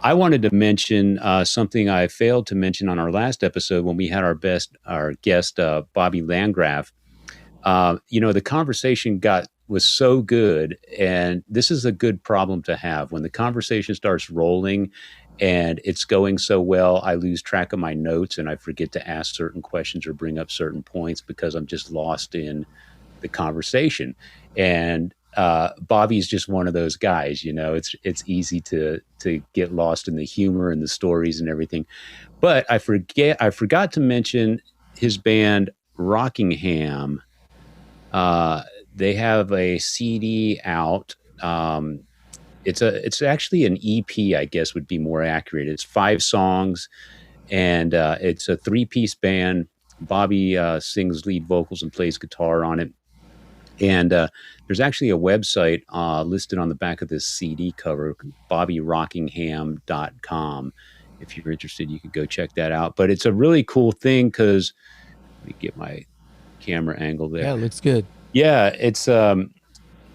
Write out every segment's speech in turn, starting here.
I wanted to mention something I failed to mention on our last episode when we had our guest Bobby Langraf. The conversation was so good, and this is a good problem to have when the conversation starts rolling and it's going so well. I lose track of my notes and I forget to ask certain questions or bring up certain points because I'm just lost in the conversation. And Bobby's just one of those guys. It's easy to get lost in the humor and the stories and everything. But I forgot to mention his band Rockingham. They have a CD out. It's actually an EP, I guess would be more accurate. It's 5 songs, and it's a 3-piece band. Bobby sings lead vocals and plays guitar on it. And there's actually a website listed on the back of this CD cover, bobbyrockingham.com. If you're interested, you could go check that out. But it's a really cool thing because, let me get my camera angle there. Yeah, it looks good. Yeah, it's an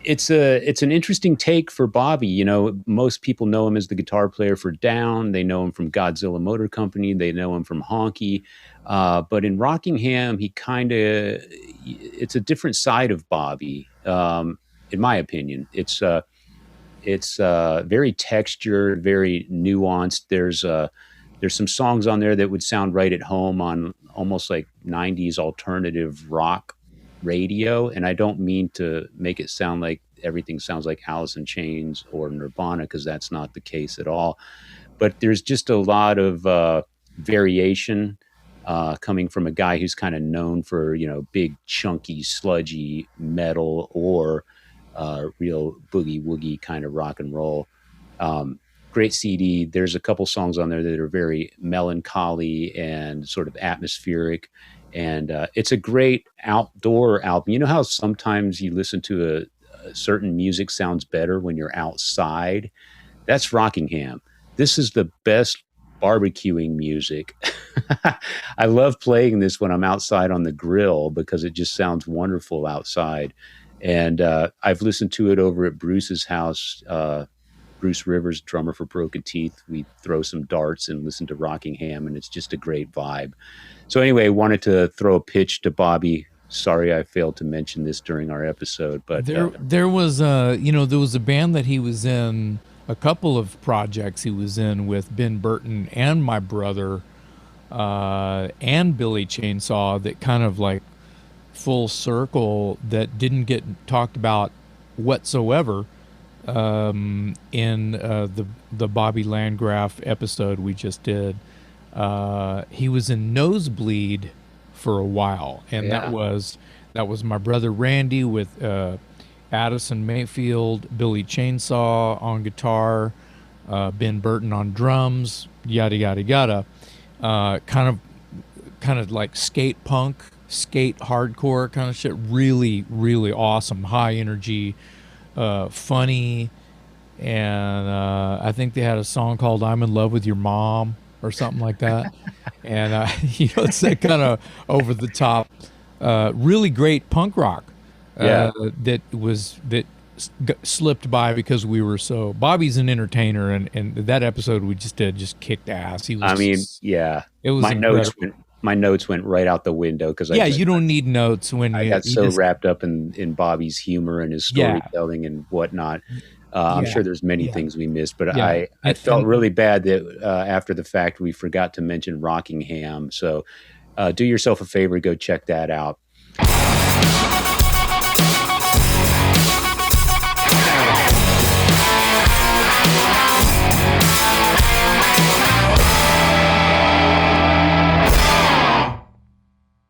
interesting take for Bobby. Most people know him as the guitar player for Down. They know him from Godzilla Motor Company. They know him from Honky. But in Rockingham, it's a different side of Bobby, in my opinion. It's very textured, very nuanced. There's some songs on there that would sound right at home on almost like 90s alternative rock radio. And I don't mean to make it sound like everything sounds like Alice in Chains or Nirvana, because that's not the case at all. But there's just a lot of variation coming from a guy who's kind of known for, big, chunky, sludgy metal or real boogie woogie kind of rock and roll. Great CD. There's a couple songs on there that are very melancholy and sort of atmospheric. And it's a great outdoor album. You know how sometimes you listen to a certain music sounds better when you're outside? That's Rockingham. This is the best barbecuing music. I love playing this when I'm outside on the grill because it just sounds wonderful outside. And I've listened to it over at Bruce's house. Bruce Rivers, drummer for Broken Teeth. We throw some darts and listen to Rockingham, and it's just a great vibe. So anyway, wanted to throw a pitch to Bobby. Sorry I failed to mention this during our episode, but there was a band that he was in, a couple of projects he was in with Ben Burton and my brother and Billy Chainsaw that kind of like full circle that didn't get talked about whatsoever in the Bobby Langraf episode we just did. He was in Nosebleed for a while, and that was my brother Randy with Addison Mayfield, Billy Chainsaw on guitar, Ben Burton on drums, yada yada yada. Kind of like skate punk, skate hardcore kind of shit. Really, really awesome, high energy, funny, and I think they had a song called "I'm in Love with Your Mom" or something like that. And it's that kind of over the top, really great punk rock that slipped by because we were so. Bobby's an entertainer, and that episode we just did just kicked ass. He was. It was my notes went right out the window because you don't need notes when I got so wrapped up in Bobby's humor and his storytelling and whatnot. I'm sure there's many things we missed, but I felt really bad that after the fact we forgot to mention Rockingham. So do yourself a favor, go check that out.